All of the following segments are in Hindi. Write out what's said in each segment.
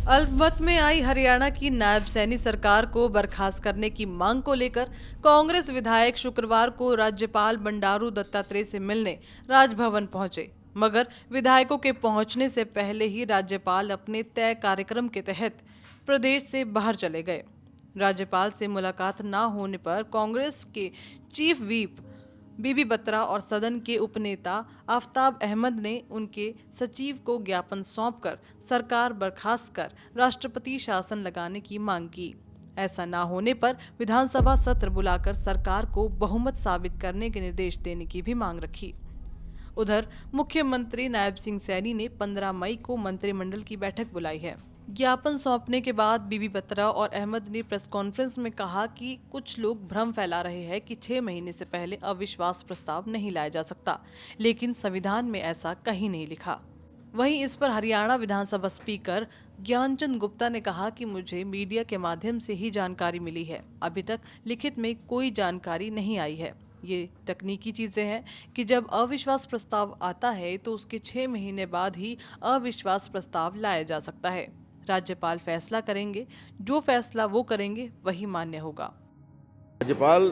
अल्पमत में आई हरियाणा की नायब सैनी सरकार को बर्खास्त करने की मांग को लेकर कांग्रेस विधायक शुक्रवार को राज्यपाल बंडारू दत्तात्रेय से मिलने राजभवन पहुंचे, मगर विधायकों के पहुंचने से पहले ही राज्यपाल अपने तय कार्यक्रम के तहत प्रदेश से बाहर चले गए। राज्यपाल से मुलाकात न होने पर कांग्रेस के चीफ व्हिप बीबी बत्रा और सदन के उपनेता आफ्ताब अहमद ने उनके सचिव को ज्ञापन सौंपकर सरकार बर्खास्त कर राष्ट्रपति शासन लगाने की मांग की। ऐसा न होने पर विधानसभा सत्र बुलाकर सरकार को बहुमत साबित करने के निर्देश देने की भी मांग रखी। उधर मुख्यमंत्री नायब सिंह सैनी ने 15 मई को मंत्रिमंडल की बैठक बुलाई है। ज्ञापन सौंपने के बाद बीबी बत्रा और अहमद ने प्रेस कॉन्फ्रेंस में कहा कि कुछ लोग भ्रम फैला रहे हैं कि 6 महीने से पहले अविश्वास प्रस्ताव नहीं लाया जा सकता, लेकिन संविधान में ऐसा कहीं नहीं लिखा। वहीं इस पर हरियाणा विधानसभा स्पीकर ज्ञानचंद गुप्ता ने कहा कि मुझे मीडिया के माध्यम से ही जानकारी मिली है, अभी तक लिखित में कोई जानकारी नहीं आई है। ये तकनीकी चीजें हैं कि जब अविश्वास प्रस्ताव आता है तो उसके 6 महीने बाद ही अविश्वास प्रस्ताव लाया जा सकता है। राज्यपाल फैसला करेंगे, जो फैसला वो करेंगे वही मान्य होगा। राज्यपाल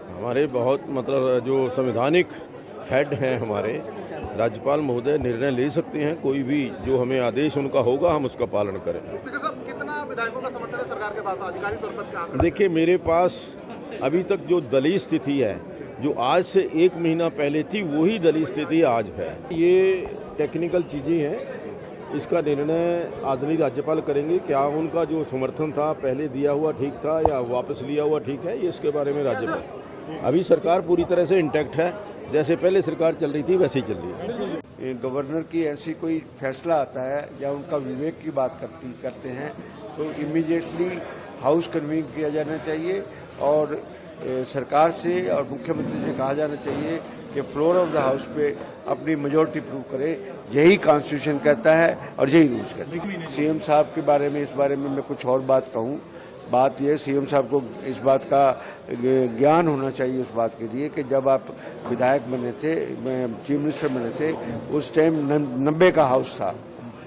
हमारे बहुत जो संवैधानिक हेड हैं हमारे, राज्यपाल महोदय निर्णय ले सकते हैं। कोई भी जो हमें आदेश उनका होगा हम उसका पालन करें। स्पीकर साहब, कितना विधायकों का समर्थन है सरकार के पास आधिकारिक तौर पर? देखिए, मेरे पास अभी तक जो दलीय स्थिति है, जो आज से 1 महीना पहले थी, वही दलीय स्थिति आज है। ये टेक्निकल चीज़ें हैं, इसका निर्णय आदरणीय राज्यपाल करेंगे। क्या उनका जो समर्थन था पहले दिया हुआ ठीक था या वापस लिया हुआ ठीक है, ये इसके बारे में राज्यपाल। अभी सरकार पूरी तरह से इंटैक्ट है, जैसे पहले सरकार चल रही थी वैसे ही चल रही है। गवर्नर की ऐसी कोई फैसला आता है या उनका विवेक की बात करते हैं तो इमीडिएटली हाउस कन्वीन किया जाना चाहिए और सरकार से और मुख्यमंत्री से कहा जाना चाहिए कि फ्लोर ऑफ द हाउस पे अपनी मेजॉरिटी प्रूव करे। यही कॉन्स्टिट्यूशन कहता है और यही रूल्स कहते हैं। सीएम साहब के बारे में, इस बारे में मैं कुछ और बात कहूँ। बात यह, सीएम साहब को इस बात का ज्ञान होना चाहिए उस बात के लिए कि जब आप विधायक बने थे, चीफ मिनिस्टर बने थे, उस टाइम 90 का हाउस था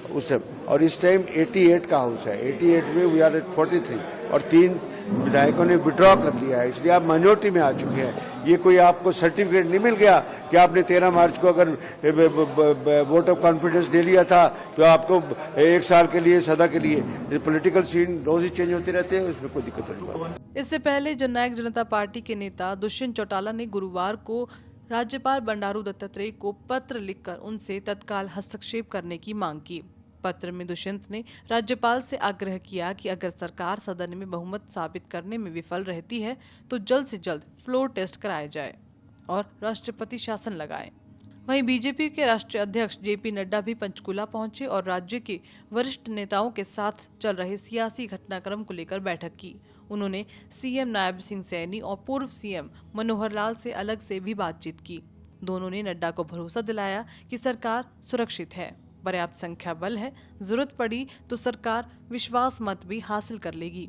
उस टाइम, और इस टाइम 88 का हाउस है। 88 में वी आर एट 43 और 3 विधायकों ने विड्रॉ कर लिया है, इसलिए आप माइनॉरिटी में आ चुके हैं। ये कोई आपको सर्टिफिकेट नहीं मिल गया कि आपने 13 मार्च को अगर वोट ऑफ कॉन्फिडेंस दे लिया था तो आपको 1 साल के लिए, सदा के लिए। पॉलिटिकल सीन रोज ही चेंज होते रहते हैं, उसमें कोई दिक्कत नहीं। इससे पहले जननायक जनता पार्टी के नेता दुष्यंत चौटाला ने गुरुवार को राज्यपाल बंडारू दत्तात्रेय को पत्र लिखकर उनसे तत्काल हस्तक्षेप करने की मांग की। पत्र में दुष्यंत ने राज्यपाल से आग्रह किया कि अगर सरकार सदन में बहुमत साबित करने में विफल रहती है तो जल्द से जल्द फ्लोर टेस्ट कराया जाए और राष्ट्रपति शासन लगाए। वहीं बीजेपी के राष्ट्रीय अध्यक्ष जेपी नड्डा भी पंचकुला पहुंचे और राज्य के वरिष्ठ नेताओं के साथ चल रहे सियासी घटनाक्रम को लेकर बैठक की। उन्होंने सीएम नायब सिंह सैनी और पूर्व सीएम मनोहर लाल से अलग से भी बातचीत की। दोनों ने नड्डा को भरोसा दिलाया कि सरकार सुरक्षित है, पर्याप्त संख्या बल है, जरूरत पड़ी तो सरकार विश्वास मत भी हासिल कर लेगी।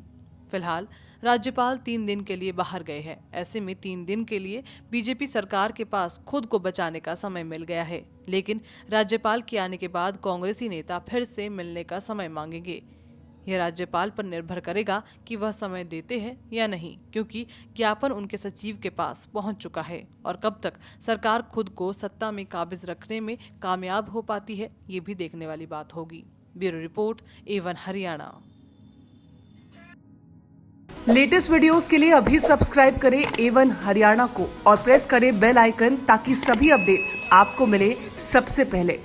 फिलहाल राज्यपाल 3 दिन के लिए बाहर गए हैं। ऐसे में 3 दिन के लिए बीजेपी सरकार के पास खुद को बचाने का समय मिल गया है, लेकिन राज्यपाल के आने के बाद कांग्रेसी नेता फिर से मिलने का समय मांगेंगे। यह राज्यपाल पर निर्भर करेगा कि वह समय देते हैं या नहीं, क्योंकि ज्ञापन उनके सचिव के पास पहुंच चुका है और कब तक सरकार खुद को सत्ता में काबिज रखने में कामयाब हो पाती है, ये भी देखने वाली बात होगी। Bureau report, A1 Haryana. Latest videos के लिए अभी सब्सक्राइब करें A1 हरियाणा को और प्रेस करें बेल आइकन ताकि सभी अपडेट्स आपको मिले सबसे पहले।